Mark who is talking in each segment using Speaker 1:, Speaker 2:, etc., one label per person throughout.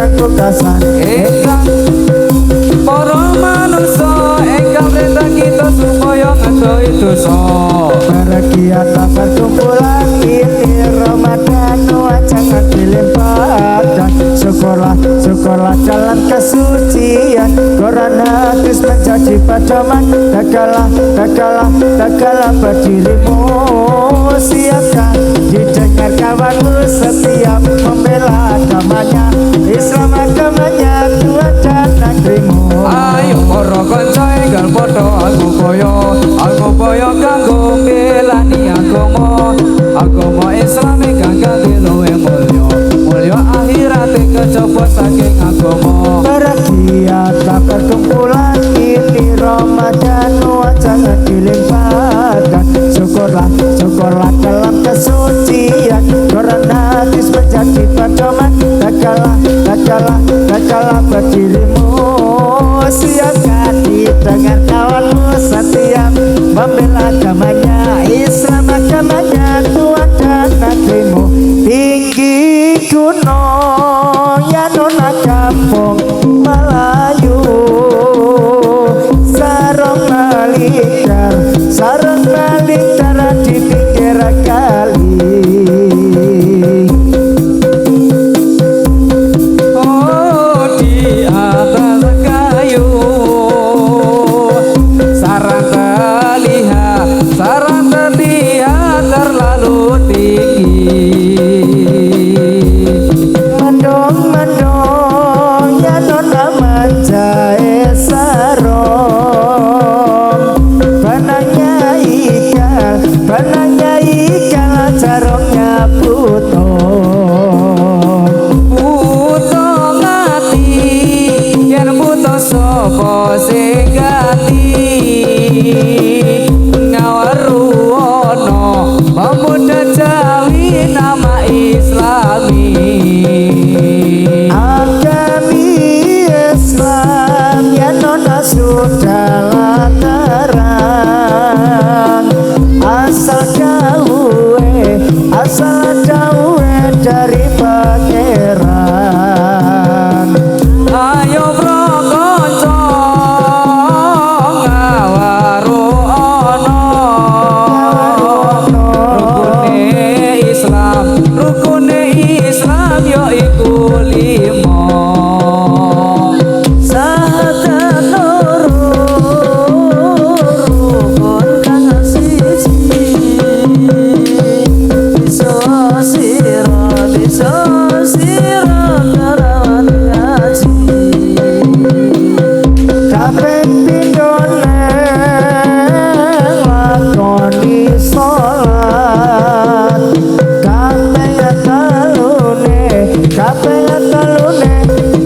Speaker 1: ingkang tugasan
Speaker 2: ingkang para manungsa ingkang perintah kita supaya ngedohi dosa
Speaker 1: berkegiatan perkumpulan ini Ramadan wajah dilimpahkan syukurlah jalan kesucian Quran hadis menjadi pedoman dagalah berdirimu siapkan didengar kawanmu setiap membela agamanya Islam agamanya Tuhan dan negerimu
Speaker 2: ayo para kanca enggal padha aku kaya kanggo belani agama Islam ingkang kangge luwih mulya akhirat kejaba saking agama
Speaker 1: berkegiatan perkumpulan ini Ramadan wajah dilimpahkan syukurlah dalam kesucian Quran hadis menjadi pedoman dagalah berdirimu siapkan dengan kawanmu setiap membela agamanya Islam agamanya Tuhan dan negerimu tinggi gunung ya nona kampung Melayu sarang melingkar di pinggir kali
Speaker 2: oh di atas kayu sarang terlihat terlalu tinggi
Speaker 1: mendong ya nona manjai sarong bananya ikan jarongnya
Speaker 2: butuh ngati yen butuh sapa sing ganti ngawaruwono pemuda Jawi nama Islami
Speaker 1: agami Islam ya nona sudah terang asal jauh dari pangeran
Speaker 2: ayo bro kanca ngawaruwono rukune Islam yo iku 5
Speaker 1: sahadat rukun kang siji bisa sira karawan ngaji kabeh pindho lakoni salat kabeh talune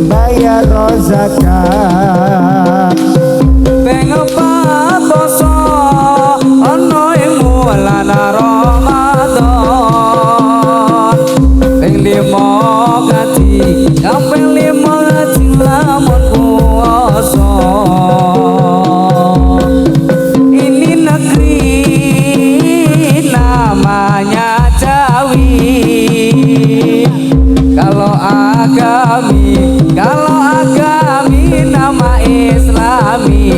Speaker 1: bayar zakat
Speaker 2: pengepat poso ana ing wulan Ramadan ping 5 ngaji kaping 5 ngaji lamun puasa ini negeri namanya Jawi kalau agami nama Islami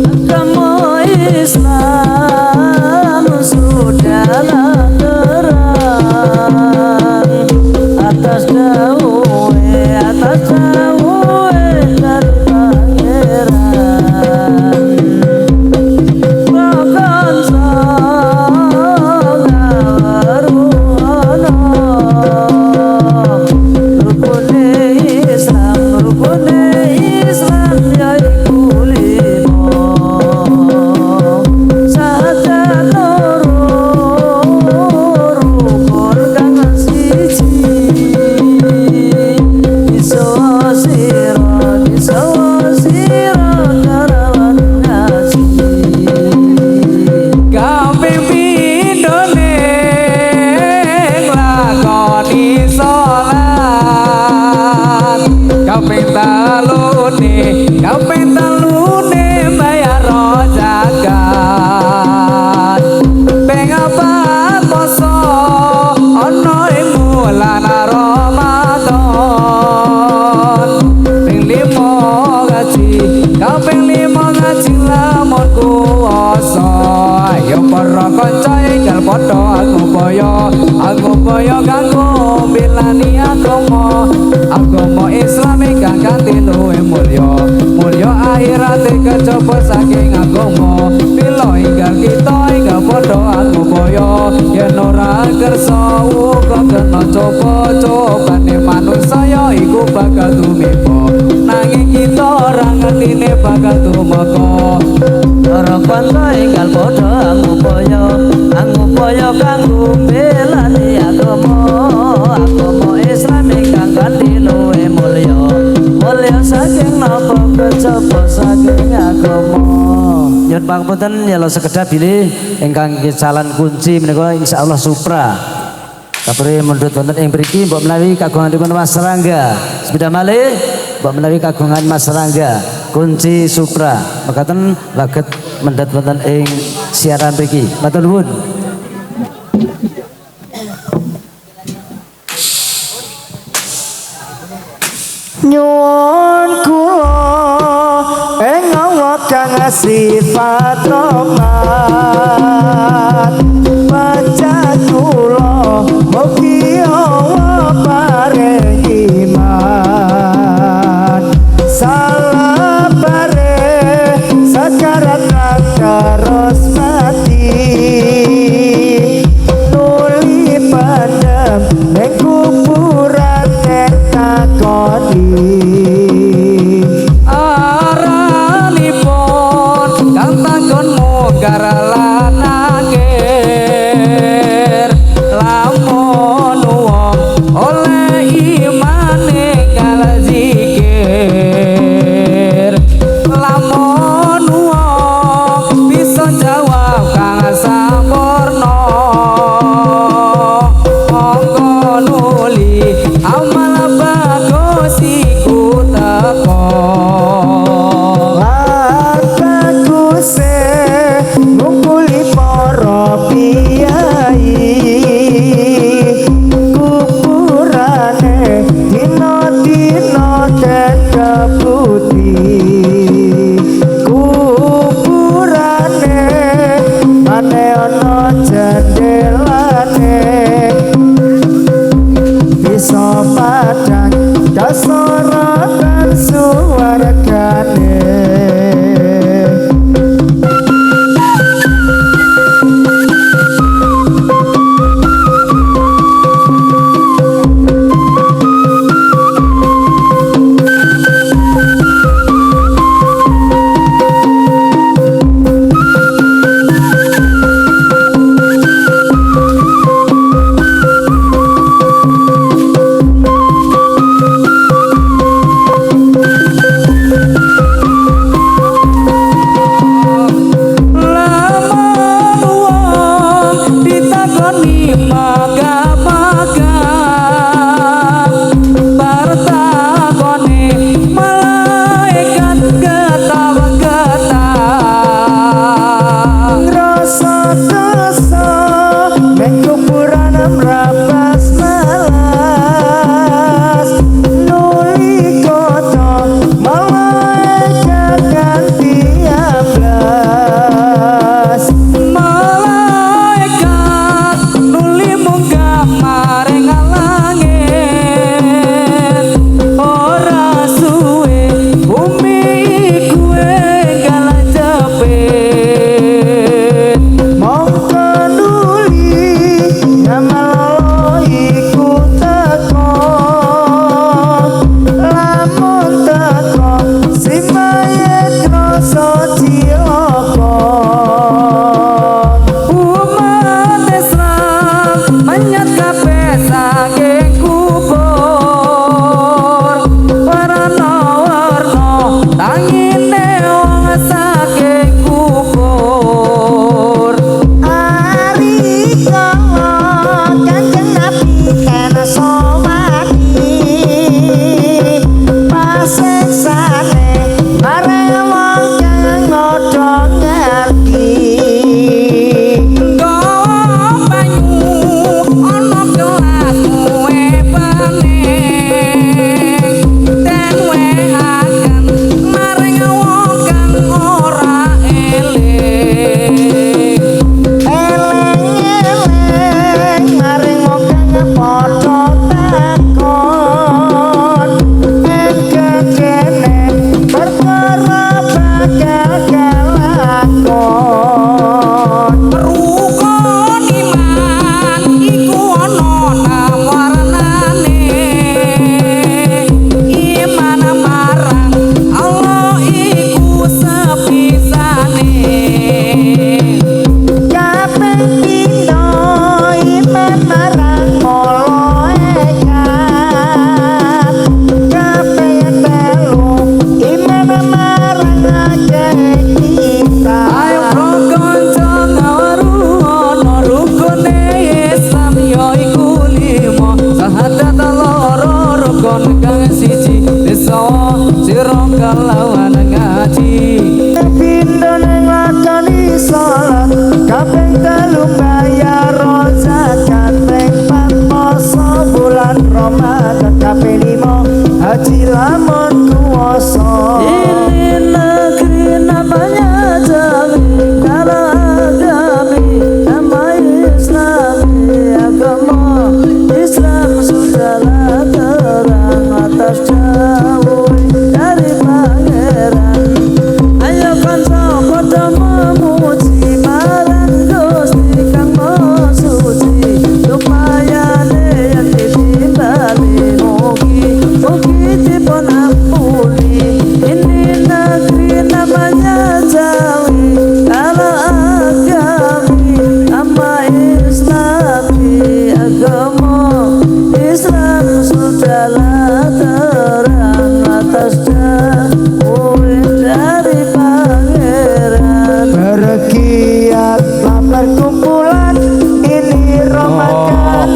Speaker 1: agama Islam sudahlah terang atas jauh dari pangeran bahkan sangawaruwono rukune Islam yaiku 5 sahadat rukun kang siji bisa sira karawan ngaji
Speaker 2: kaping pindhone nglakoni salat kaping talune bayar zakat pengapat poso ana ing bulan Ramadan upaya kanggo mbelani agama Islam kang kanthi luwih mulya akhirate kejaba saking agama pila ingkang kita ing padha angupaya yen ora kersa uga kena coba-cobane manungsa ya iku bakal tumiba nanging kita ora ngertine bakal tumeka
Speaker 1: para kanca ingkang padha angupaya kanggo mbelani agama Islam ingkang kanthi luwih mulya saking napa kejaba saking agama. Nyuwun pangapunten yalo sekedhap bilih ingkang calon kunci menika insyaallah Supra. Kapri mundhut wonten ing mriki mbok menawi kagunganipun Mas Rangga. Sepeda malih mbok menawi kagungan Mas Rangga kunci Supra. Mekaten saged mendhet wonten ing siaran mriki. Matur nuwun.
Speaker 3: Nyuwun kula ing awak kang sifat rahmat baca kula mugi Allah paring iman salabare sakarat terus mati nuli padam ning kuburan takoni
Speaker 2: aranipun kang takon mungkar lan nakir lamun wong oleh imane kal zikir lamun wong bisa jawab kang sampurna monggo nuli amal bagus iku teko
Speaker 3: baguse ngungkuli para piyai kuburane dina-dina keputi kuburane mane ana jendelane bisa padang kasorotan suwargane
Speaker 2: sira kelawan ngaji
Speaker 3: Pindho ning lakoni salat kaping 3 bayar zakat ping 4 poso bulan Ramadan kaping 5 haji lamun kuwasa
Speaker 1: Ini negeri namanya Jambi, kalau Jambi nama Islami, agama Islam sudahlah terang atas jauh dari pangeran. Ayo kanca padha memuji marang Gusti Kang Maha Suci, supayane yen ditimbali mugi dipun ampuni. Ini negeri namanya Jawi, kalau agami nama Islami, agama Islam sudahlah terang atas jauh dari pangeran.
Speaker 3: bergiat lamar kumpulan ini Ramadan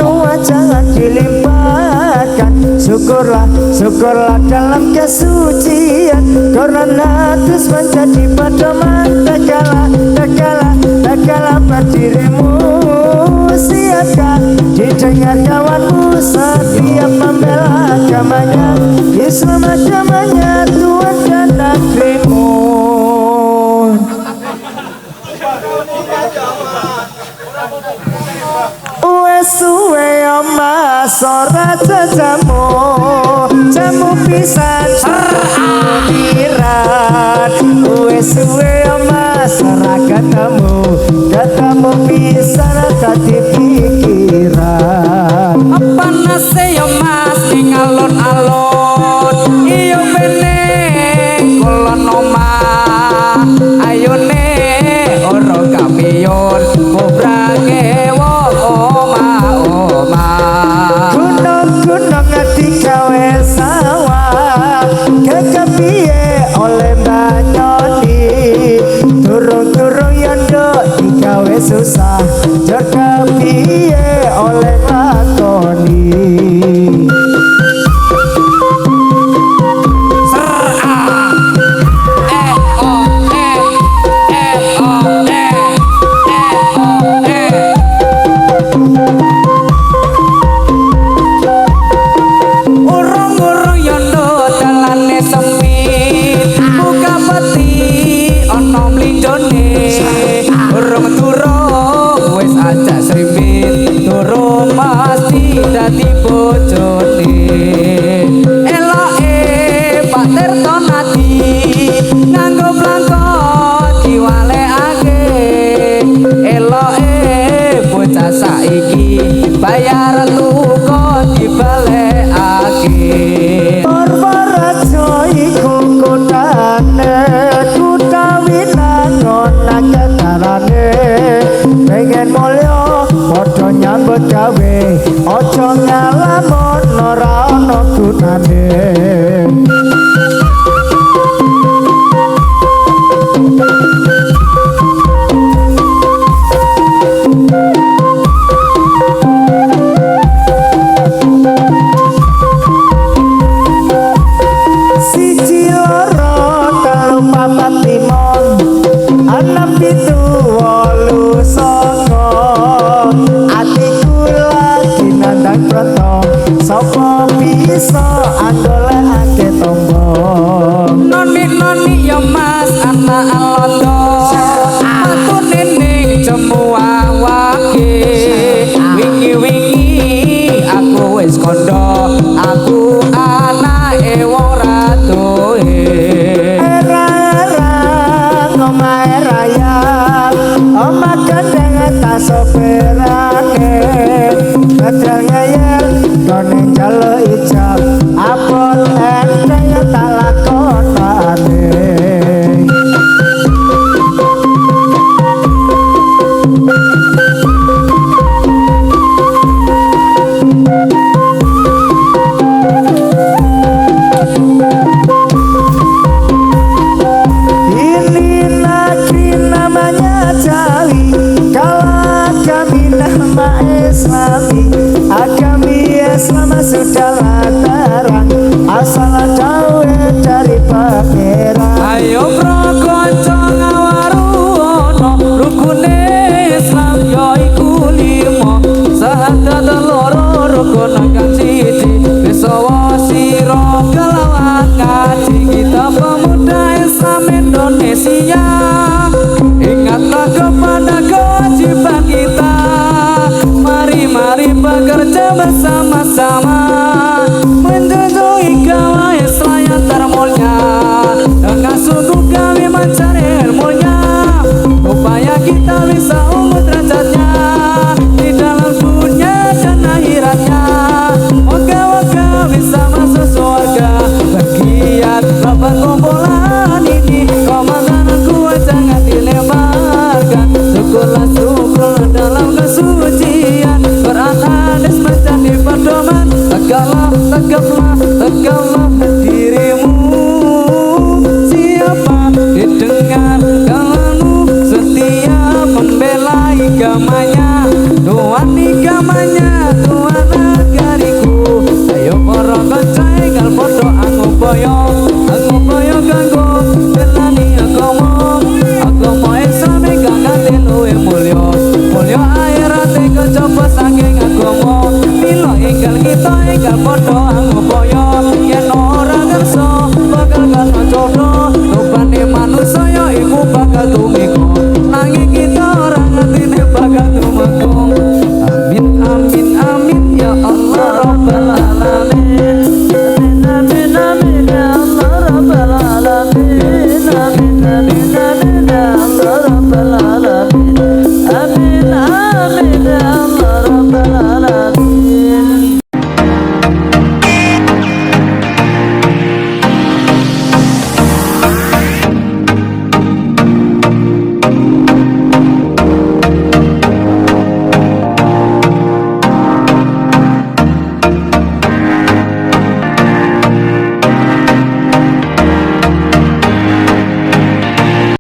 Speaker 3: jangan dilimpahkan syukurlah dalam kesucian karena terus menjadi pedoman tegaklah berdirimu siapkan didengar kawanmu setiap membela agamanya Islam agamanya Tuhan dan negerimu. Suwe mas ora jamu pisan pikiran suwe mas ora ketemu pisan dadi pikiran
Speaker 2: panase yo mas ning alon-alon iyo meneh kulon omah ayone ora kampiyon ngobrange wong omah
Speaker 3: gunung digawe sawah kekepiye oleh banyoni turung yondo digawe susah jor kepiye oleh lakoni
Speaker 2: dadi bojone eloke Pak Tirto Nadi nganggo blangkon diwalekake eloke bocah saiki bayar tuku dibalekake
Speaker 3: Purworejo iku kutane kutawinangon ketarane pengen mulya padha nyambut gawe aja ngalamun ora ana gunane siji loro telu papat limon enam pitu wolu songo atiku lagi nandang proto sapa bisa andolekake tombo
Speaker 2: noni yo mas anak alondo aku nening jemuah wake wingi aku wis kondo aku anake wong ratuhe
Speaker 3: omahe raya omah gendeng tas soperane kadang ngayel koning jalo ijab apot enteng tak lakonane
Speaker 2: seloro rukun kang siji besawa sira kelawan ngaji kita pemuda Islam Indonesia ingatlah kepada kewajiban kita mari bekerja bersama-sama menjunjung ikawa Islam yang termulia dengan sungguh kami mencari ilmunya upaya kita bisa umur derajatnya di dalam dunia dan akhiratnya moga-moga bisa masuk surga bagian lapan kumpulan ini komandanku jangan dilebarkan syukurlah dalam kesucian Quran hadis menjadi pedoman tegaplah